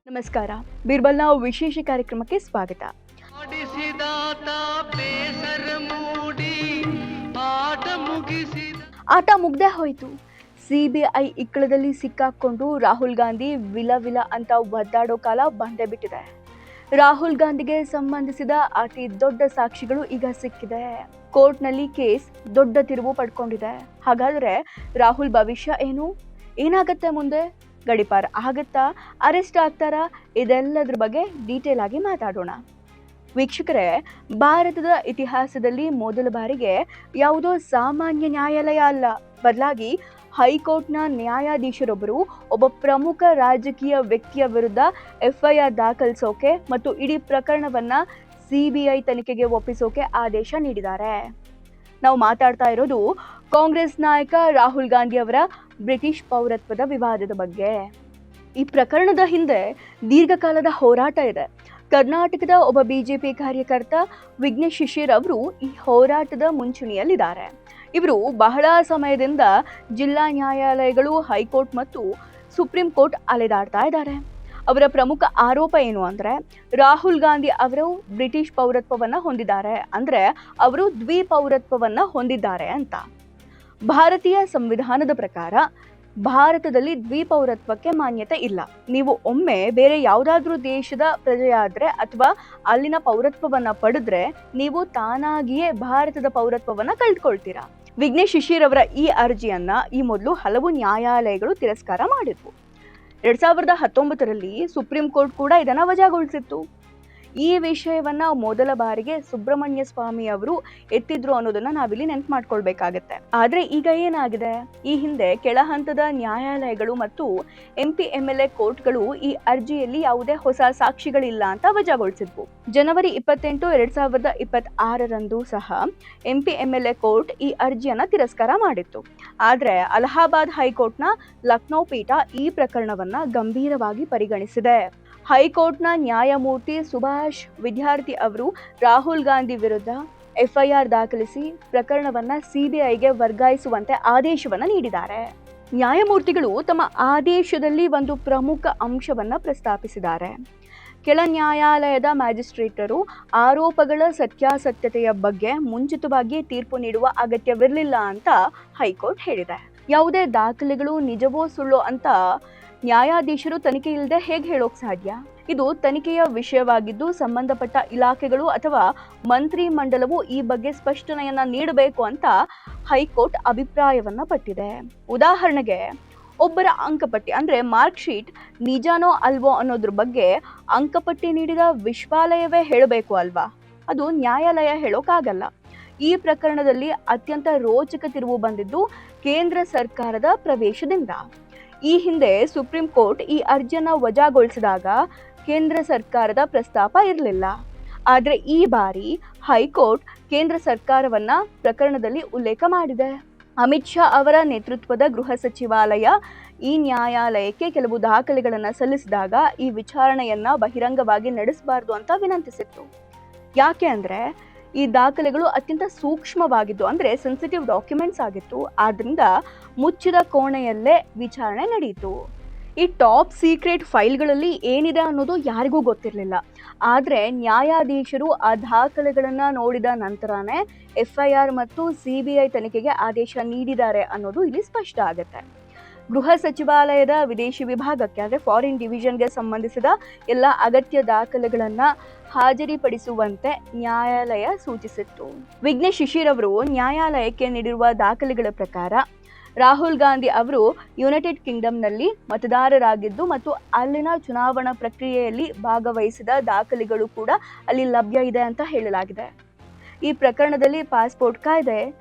ನಮಸ್ಕಾರ. ಬೀರ್ಬಲ್ನ ವಿಶೇಷ ಕಾರ್ಯಕ್ರಮಕ್ಕೆ ಸ್ವಾಗತ. ಆಟ ಮುಗ್ದೇ ಹೋಯ್ತು. ಸಿಬಿಐ ಇಕ್ಕಳದಲ್ಲಿ ಸಿಕ್ಕಾಕೊಂಡು ರಾಹುಲ್ ಗಾಂಧಿ ವಿಲ ಅಂತ ಒದ್ದಾಡೋ ಕಾಲ ಬಂದೇ ಬಿಟ್ಟಿದೆ. ರಾಹುಲ್ ಗಾಂಧಿಗೆ ಸಂಬಂಧಿಸಿದ ಅತಿ ದೊಡ್ಡ ಸಾಕ್ಷಿಗಳು ಈಗ ಸಿಕ್ಕಿದೆ. ಕೋರ್ಟ್ನಲ್ಲಿ ಕೇಸ್ ದೊಡ್ಡ ತಿರುವು ಪಡ್ಕೊಂಡಿದೆ. ಹಾಗಾದ್ರೆ ರಾಹುಲ್ ಭವಿಷ್ಯ ಏನು? ಏನಾಗತ್ತೆ ಮುಂದೆ? ಗಡಿಪಾರ್ ಆಗತ್ತಾ? ಅರೆಸ್ಟ್ ಆಗ್ತಾರಾ? ಇದೆಲ್ಲದ್ರ ಬಗ್ಗೆ ಡೀಟೇಲ್ ಆಗಿ ಮಾತಾಡೋಣ. ವೀಕ್ಷಕರೇ, ಭಾರತದ ಇತಿಹಾಸದಲ್ಲಿ ಮೊದಲ ಬಾರಿಗೆ ಯಾವುದೋ ಸಾಮಾನ್ಯ ನ್ಯಾಯಾಲಯ ಅಲ್ಲ, ಬದಲಾಗಿ ಹೈಕೋರ್ಟ್ನ ನ್ಯಾಯಾಧೀಶರೊಬ್ಬರು ಒಬ್ಬ ಪ್ರಮುಖ ರಾಜಕೀಯ ವ್ಯಕ್ತಿಯ ವಿರುದ್ಧ FIR ದಾಖಲಿಸೋಕೆ ಮತ್ತು ಇಡೀ ಪ್ರಕರಣವನ್ನ CBI ತನಿಖೆಗೆ ಒಪ್ಪಿಸೋಕೆ ಆದೇಶ ನೀಡಿದ್ದಾರೆ. ನಾವು ಮಾತಾಡ್ತಾ ಇರೋದು ಕಾಂಗ್ರೆಸ್ ನಾಯಕ ರಾಹುಲ್ ಗಾಂಧಿ ಅವರ ಬ್ರಿಟಿಷ್ ಪೌರತ್ವದ ವಿವಾದದ ಬಗ್ಗೆ. ಈ ಪ್ರಕರಣದ ಹಿಂದೆ ದೀರ್ಘಕಾಲದ ಹೋರಾಟ ಇದೆ. ಕರ್ನಾಟಕದ ಒಬ್ಬ BJP ಕಾರ್ಯಕರ್ತ ವಿಘ್ನೇಶ್ ಶಿಶಿರ್ ಅವರು ಈ ಹೋರಾಟದ ಮುಂಚೂಣಿಯಲ್ಲಿದ್ದಾರೆ. ಇವರು ಬಹಳ ಸಮಯದಿಂದ ಜಿಲ್ಲಾ ನ್ಯಾಯಾಲಯಗಳು, ಹೈಕೋರ್ಟ್ ಮತ್ತು ಸುಪ್ರೀಂ ಕೋರ್ಟ್ ಅಲೆದಾಡ್ತಾ ಇದ್ದಾರೆ. ಅವರ ಪ್ರಮುಖ ಆರೋಪ ಏನು ಅಂದ್ರೆ, ರಾಹುಲ್ ಗಾಂಧಿ ಅವರು ಬ್ರಿಟಿಷ್ ಪೌರತ್ವವನ್ನ ಹೊಂದಿದ್ದಾರೆ, ಅಂದ್ರೆ ಅವರು ದ್ವಿಪೌರತ್ವವನ್ನ ಹೊಂದಿದ್ದಾರೆ ಅಂತ. ಭಾರತೀಯ ಸಂವಿಧಾನದ ಪ್ರಕಾರ ಭಾರತದಲ್ಲಿ ದ್ವಿಪೌರತ್ವಕ್ಕೆ ಮಾನ್ಯತೆ ಇಲ್ಲ. ನೀವು ಒಮ್ಮೆ ಬೇರೆ ಯಾವುದಾದ್ರೂ ದೇಶದ ಪ್ರಜೆಯಾದ್ರೆ ಅಥವಾ ಅಲ್ಲಿನ ಪೌರತ್ವವನ್ನ ಪಡೆದ್ರೆ ನೀವು ತಾನಾಗಿಯೇ ಭಾರತದ ಪೌರತ್ವವನ್ನ ಕಳ್ಕೊಳ್ತೀರಾ. ವಿಘ್ನೇಶ್ ಶಿಶಿರ್ ಅವರ ಈ ಅರ್ಜಿಯನ್ನ ಈ ಮೊದಲು ಹಲವು ನ್ಯಾಯಾಲಯಗಳು ತಿರಸ್ಕಾರ ಮಾಡಿದ್ವು. 2019ರಲ್ಲಿ ಸುಪ್ರೀಂ ಕೋರ್ಟ್ ಕೂಡ ಇದನ್ನ ವಜಾಗೊಳಿಸಿತ್ತು. ಈ ವಿಷಯವನ್ನ ಮೊದಲ ಬಾರಿಗೆ ಸುಬ್ರಹ್ಮಣ್ಯ ಸ್ವಾಮಿ ಅವರು ಎತ್ತಿದ್ರು ಅನ್ನೋದನ್ನ ನಾವಿಲ್ಲಿ ನೆನ್ಪು ಮಾಡ್ಕೊಳ್ಬೇಕಾಗತ್ತೆ. ಆದ್ರೆ ಈಗ ಏನಾಗಿದೆ? ಈ ಹಿಂದೆ ಕೆಳ ಹಂತದ ನ್ಯಾಯಾಲಯಗಳು ಮತ್ತು MP MLA ಕೋರ್ಟ್ಗಳು ಈ ಅರ್ಜಿಯಲ್ಲಿ ಯಾವುದೇ ಹೊಸ ಸಾಕ್ಷಿಗಳಿಲ್ಲ ಅಂತ ವಜಾಗೊಳಿಸಿದ್ವು. ಜನವರಿ 28, 2026ರಂದು ಸಹ MP MLA ಕೋರ್ಟ್ ಈ ಅರ್ಜಿಯನ್ನ ತಿರಸ್ಕಾರ ಮಾಡಿತ್ತು. ಆದ್ರೆ ಅಲಹಾಬಾದ್ ಹೈಕೋರ್ಟ್ನ ಲಕ್ನೋ ಪೀಠ ಈ ಪ್ರಕರಣವನ್ನ ಗಂಭೀರವಾಗಿ ಪರಿಗಣಿಸಿದೆ. ಹೈಕೋರ್ಟ್ನ ನ್ಯಾಯಮೂರ್ತಿ ಸುಭಾಷ್ ವಿದ್ಯಾರ್ಥಿ ಅವರು ರಾಹುಲ್ ಗಾಂಧಿ ವಿರುದ್ಧ FIR ದಾಖಲಿಸಿ ಪ್ರಕರಣವನ್ನ CBIಗೆ ವರ್ಗಾಯಿಸುವಂತೆ ಆದೇಶವನ್ನ ನೀಡಿದ್ದಾರೆ. ನ್ಯಾಯಮೂರ್ತಿಗಳು ತಮ್ಮ ಆದೇಶದಲ್ಲಿ ಒಂದು ಪ್ರಮುಖ ಅಂಶವನ್ನ ಪ್ರಸ್ತಾಪಿಸಿದ್ದಾರೆ. ಕೆಳ ನ್ಯಾಯಾಲಯದ ಮ್ಯಾಜಿಸ್ಟ್ರೇಟರು ಆರೋಪಗಳ ಸತ್ಯಾಸತ್ಯತೆಯ ಬಗ್ಗೆ ಮುಂಚಿತವಾಗಿ ತೀರ್ಪು ನೀಡುವ ಅಗತ್ಯವಿರಲಿಲ್ಲ ಅಂತ ಹೈಕೋರ್ಟ್ ಹೇಳಿದೆ. ಯಾವುದೇ ದಾಖಲೆಗಳು ನಿಜವೋ ಸುಳ್ಳೋ ಅಂತ ನ್ಯಾಯಾಧೀಶರು ತನಿಖೆ ಇಲ್ಲದೆ ಹೇಗೆ ಹೇಳೋಕ್ ಸಾಧ್ಯ? ಇದು ತನಿಖೆಯ ವಿಷಯವಾಗಿದ್ದು ಸಂಬಂಧಪಟ್ಟ ಇಲಾಖೆಗಳು ಅಥವಾ ಮಂತ್ರಿ ಮಂಡಲವು ಈ ಬಗ್ಗೆ ಸ್ಪಷ್ಟನೆಯನ್ನ ನೀಡಬೇಕು ಅಂತ ಹೈಕೋರ್ಟ್ ಅಭಿಪ್ರಾಯವನ್ನ ಪಟ್ಟಿದೆ. ಉದಾಹರಣೆಗೆ, ಒಬ್ಬರ ಅಂಕಪಟ್ಟಿ ಅಂದ್ರೆ ಮಾರ್ಕ್ ಶೀಟ್ ನಿಜಾನೋ ಅಲ್ವೋ ಅನ್ನೋದ್ರ ಬಗ್ಗೆ ಅಂಕಪಟ್ಟಿ ನೀಡಿದ ವಿಶ್ವಾಲಯವೇ ಹೇಳಬೇಕು ಅಲ್ವಾ? ಅದು ನ್ಯಾಯಾಲಯ ಹೇಳೋಕ್ಕಾಗಲ್ಲ. ಈ ಪ್ರಕರಣದಲ್ಲಿ ಅತ್ಯಂತ ರೋಚಕ ತಿರುವು ಬಂದಿದ್ದು ಕೇಂದ್ರ ಸರ್ಕಾರದ ಪ್ರವೇಶದಿಂದ. ಈ ಹಿಂದೆ ಸುಪ್ರೀಂ ಕೋರ್ಟ್ ಈ ಅರ್ಜಿಯನ್ನ ವಜಾಗೊಳಿಸಿದಾಗ ಕೇಂದ್ರ ಸರ್ಕಾರದ ಪ್ರಸ್ತಾಪ ಇರಲಿಲ್ಲ. ಆದ್ರೆ ಈ ಬಾರಿ ಹೈಕೋರ್ಟ್ ಕೇಂದ್ರ ಸರ್ಕಾರವನ್ನ ಪ್ರಕರಣದಲ್ಲಿ ಉಲ್ಲೇಖ ಮಾಡಿದೆ. ಅಮಿತ್ ಶಾ ಅವರ ನೇತೃತ್ವದ ಗೃಹ ಸಚಿವಾಲಯ ಈ ನ್ಯಾಯಾಲಯಕ್ಕೆ ಕೆಲವು ದಾಖಲೆಗಳನ್ನ ಸಲ್ಲಿಸಿದಾಗ ಈ ವಿಚಾರಣೆಯನ್ನ ಬಹಿರಂಗವಾಗಿ ನಡೆಸಬಾರದು ಅಂತ ವಿನಂತಿಸಿತ್ತು. ಯಾಕೆ ಅಂದ್ರೆ ಈ ದಾಖಲೆಗಳು ಅತ್ಯಂತ ಸೂಕ್ಷ್ಮವಾಗಿದ್ದು, ಅಂದ್ರೆ ಸೆನ್ಸಿಟಿವ್ ಡಾಕ್ಯುಮೆಂಟ್ಸ್ ಆಗಿತ್ತು. ಆದ್ರಿಂದ ಮುಚ್ಚಿದ ಕೋಣೆಯಲ್ಲೇ ವಿಚಾರಣೆ ನಡೆಯಿತು. ಈ ಟಾಪ್ ಸೀಕ್ರೆಟ್ ಫೈಲ್ಗಳಲ್ಲಿ ಏನಿದೆ ಅನ್ನೋದು ಯಾರಿಗೂ ಗೊತ್ತಿರಲಿಲ್ಲ. ಆದ್ರೆ ನ್ಯಾಯಾಧೀಶರು ಆ ದಾಖಲೆಗಳನ್ನ ನೋಡಿದ ನಂತರನೇ FIR ಮತ್ತು CBI ತನಿಖೆಗೆ ಆದೇಶ ನೀಡಿದ್ದಾರೆ ಅನ್ನೋದು ಇಲ್ಲಿ ಸ್ಪಷ್ಟ ಆಗುತ್ತೆ. ಗೃಹ ಸಚಿವಾಲಯದ ವಿದೇಶಿ ವಿಭಾಗಕ್ಕೆ ಅಂದ್ರೆ ಫಾರಿನ್ ಡಿವಿಷನ್ಗೆ ಸಂಬಂಧಿಸಿದ ಎಲ್ಲ ಅಗತ್ಯ ದಾಖಲೆಗಳನ್ನ ಹಾಜರಿಪಡಿಸುವಂತೆ ನ್ಯಾಯಾಲಯ ಸೂಚಿಸಿತ್ತು. ವಿಘ್ನೇಶ್ ಶಿಶಿರ್ ಅವರು ನ್ಯಾಯಾಲಯಕ್ಕೆ ನೀಡಿರುವ ದಾಖಲೆಗಳ ಪ್ರಕಾರ ರಾಹುಲ್ ಗಾಂಧಿ ಅವರು ಯುನೈಟೆಡ್ ಕಿಂಗ್ಡಮ್ನಲ್ಲಿ ಮತದಾರರಾಗಿದ್ದು ಮತ್ತು ಅಲ್ಲಿನ ಚುನಾವಣಾ ಪ್ರಕ್ರಿಯೆಯಲ್ಲಿ ಭಾಗವಹಿಸಿದ ದಾಖಲೆಗಳು ಕೂಡ ಅಲ್ಲಿ ಲಭ್ಯ ಇದೆ ಅಂತ ಹೇಳಲಾಗಿದೆ. ಈ ಪ್ರಕರಣದಲ್ಲಿ ಪಾಸ್ಪೋರ್ಟ್ ಕಾಯ್ದೆ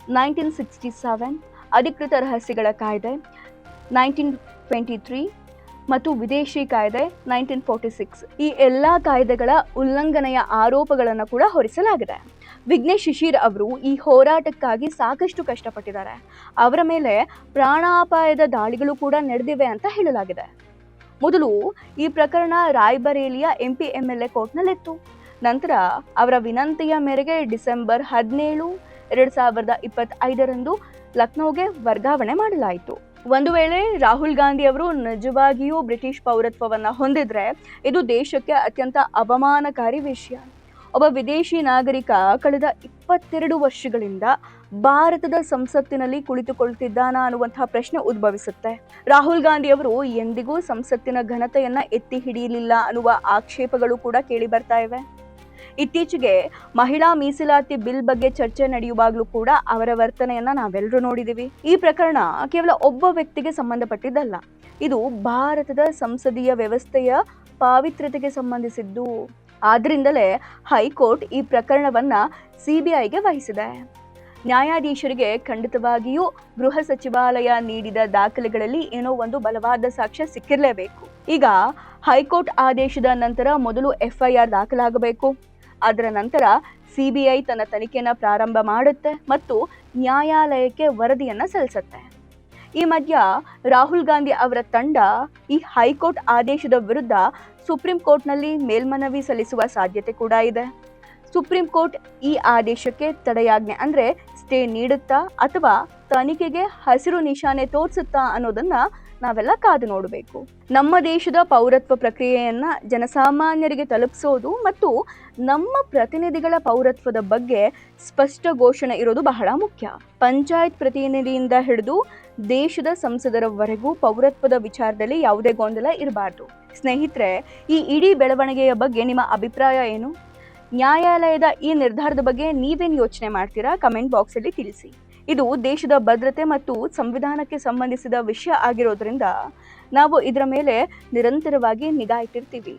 1967, ಅಧಿಕೃತ ರಹಸ್ಯಗಳ ಕಾಯ್ದೆ 1923 ಮತ್ತು ವಿದೇಶಿ ಕಾಯ್ದೆ 1946 ಈ ಎಲ್ಲಾ ಕಾಯ್ದೆಗಳ ಉಲ್ಲಂಘನೆಯ ಆರೋಪಗಳನ್ನು ಕೂಡ ಹೊರಿಸಲಾಗಿದೆ. ವಿಘ್ನೇಶ್ ಶಿಶಿರ್ ಅವರು ಈ ಹೋರಾಟಕ್ಕಾಗಿ ಸಾಕಷ್ಟು ಕಷ್ಟಪಟ್ಟಿದ್ದಾರೆ. ಅವರ ಮೇಲೆ ಪ್ರಾಣಾಪಾಯದ ದಾಳಿಗಳು ಕೂಡ ನಡೆದಿವೆ ಅಂತ ಹೇಳಲಾಗಿದೆ. ಮೊದಲು ಈ ಪ್ರಕರಣ ರಾಯ್ಬರೇಲಿಯ MP MLA ಕೋರ್ಟ್ನಲ್ಲಿತ್ತು. ನಂತರ ಅವರ ವಿನಂತಿಯ ಮೇರೆಗೆ ಡಿಸೆಂಬರ್ 17, 2025ರಂದು ಲಕ್ನೋಗೆ ವರ್ಗಾವಣೆ ಮಾಡಲಾಯಿತು. ಒಂದು ವೇಳೆ ರಾಹುಲ್ ಗಾಂಧಿ ಅವರು ನಿಜವಾಗಿಯೂ ಬ್ರಿಟಿಷ್ ಪೌರತ್ವವನ್ನು ಹೊಂದಿದ್ರೆ ಇದು ದೇಶಕ್ಕೆ ಅತ್ಯಂತ ಅವಮಾನಕಾರಿ ವಿಷಯ. ಒಬ್ಬ ವಿದೇಶಿ ನಾಗರಿಕ ಕಳೆದ 22 ವರ್ಷಗಳಿಂದ ಭಾರತದ ಸಂಸತ್ತಿನಲ್ಲಿ ಕುಳಿತುಕೊಳ್ತಿದ್ದಾನ ಅನ್ನುವಂತಹ ಪ್ರಶ್ನೆ ಉದ್ಭವಿಸುತ್ತೆ. ರಾಹುಲ್ ಗಾಂಧಿ ಅವರು ಎಂದಿಗೂ ಸಂಸತ್ತಿನ ಘನತೆಯನ್ನ ಎತ್ತಿ ಹಿಡಿಯಲಿಲ್ಲ ಅನ್ನುವ ಆಕ್ಷೇಪಗಳು ಕೂಡ ಕೇಳಿ ಬರ್ತಾ ಇವೆ. ಇತ್ತೀಚೆಗೆ ಮಹಿಳಾ ಮೀಸಲಾತಿ ಬಿಲ್ ಬಗ್ಗೆ ಚರ್ಚೆ ನಡೆಯುವಾಗಲೂ ಕೂಡ ಅವರ ವರ್ತನೆಯನ್ನ ನಾವೆಲ್ಲರೂ ನೋಡಿದೀವಿ. ಈ ಪ್ರಕರಣ ಕೇವಲ ಒಬ್ಬ ವ್ಯಕ್ತಿಗೆ ಸಂಬಂಧಪಟ್ಟಿದ್ದಲ್ಲ, ಇದು ಭಾರತದ ಸಂಸದೀಯ ವ್ಯವಸ್ಥೆಯ ಪಾವಿತ್ರ್ಯತೆಗೆ ಸಂಬಂಧಿಸಿದ್ದು. ಆದ್ರಿಂದಲೇ ಹೈಕೋರ್ಟ್ ಈ ಪ್ರಕರಣವನ್ನ ಸಿಬಿಐಗೆ ವಹಿಸಿದೆ. ನ್ಯಾಯಾಧೀಶರಿಗೆ ಖಂಡಿತವಾಗಿಯೂ ಗೃಹ ಸಚಿವಾಲಯ ನೀಡಿದ ದಾಖಲೆಗಳಲ್ಲಿ ಏನೋ ಒಂದು ಬಲವಾದ ಸಾಕ್ಷ್ಯ ಸಿಕ್ಕಿರಲೇಬೇಕು. ಈಗ ಹೈಕೋರ್ಟ್ ಆದೇಶದ ನಂತರ ಮೊದಲು FIR ದಾಖಲಾಗಬೇಕು. ಅದರ ನಂತರ ಸಿಬಿಐ ತನ್ನ ತನಿಖೆಯನ್ನು ಪ್ರಾರಂಭ ಮಾಡುತ್ತೆ ಮತ್ತು ನ್ಯಾಯಾಲಯಕ್ಕೆ ವರದಿಯನ್ನ ಸಲ್ಲಿಸುತ್ತೆ. ಈ ಮಧ್ಯ ರಾಹುಲ್ ಗಾಂಧಿ ಅವರ ತಂಡ ಈ ಹೈಕೋರ್ಟ್ ಆದೇಶದ ವಿರುದ್ಧ ಸುಪ್ರೀಂ ಕೋರ್ಟ್ನಲ್ಲಿ ಮೇಲ್ಮನವಿ ಸಲ್ಲಿಸುವ ಸಾಧ್ಯತೆ ಕೂಡ ಇದೆ. ಸುಪ್ರೀಂ ಕೋರ್ಟ್ ಈ ಆದೇಶಕ್ಕೆ ತಡೆಯಾಜ್ಞೆ ಅಂದ್ರೆ ಸ್ಟೇ ನೀಡುತ್ತಾ ಅಥವಾ ತನಿಖೆಗೆ ಹಸಿರು ನಿಶಾನೆ ತೋರಿಸುತ್ತಾ ಅನ್ನೋದನ್ನ ನಾವೆಲ್ಲ ಕಾದು ನೋಡಬೇಕು. ನಮ್ಮ ದೇಶದ ಪೌರತ್ವ ಪ್ರಕ್ರಿಯೆಯನ್ನ ಜನಸಾಮಾನ್ಯರಿಗೆ ತಲುಪಿಸೋದು ಮತ್ತು ನಮ್ಮ ಪ್ರತಿನಿಧಿಗಳ ಪೌರತ್ವದ ಬಗ್ಗೆ ಸ್ಪಷ್ಟ ಘೋಷಣೆ ಇರೋದು ಬಹಳ ಮುಖ್ಯ. ಪಂಚಾಯತ್ ಪ್ರತಿನಿಧಿಯಿಂದ ಹಿಡಿದು ದೇಶದ ಸಂಸದರವರೆಗೂ ಪೌರತ್ವದ ವಿಚಾರದಲ್ಲಿ ಯಾವುದೇ ಗೊಂದಲ ಇರಬಾರ್ದು. ಸ್ನೇಹಿತರೆ, ಈ ಇಡೀ ಬೆಳವಣಿಗೆಯ ಬಗ್ಗೆ ನಿಮ್ಮ ಅಭಿಪ್ರಾಯ ಏನು? ನ್ಯಾಯಾಲಯದ ಈ ನಿರ್ಧಾರದ ಬಗ್ಗೆ ನೀವೇನು ಯೋಚನೆ ಮಾಡ್ತೀರಾ? ಕಮೆಂಟ್ ಬಾಕ್ಸ್ ಅಲ್ಲಿ ತಿಳಿಸಿ. ಇದು ದೇಶದ ಭದ್ರತೆ ಮತ್ತು ಸಂವಿಧಾನಕ್ಕೆ ಸಂಬಂಧಿಸಿದ ವಿಷಯ ಆಗಿರೋದ್ರಿಂದ ನಾವು ಇದರ ಮೇಲೆ ನಿರಂತರವಾಗಿ ನಿಗಾ ಇಟ್ಟಿರ್ತೀವಿ.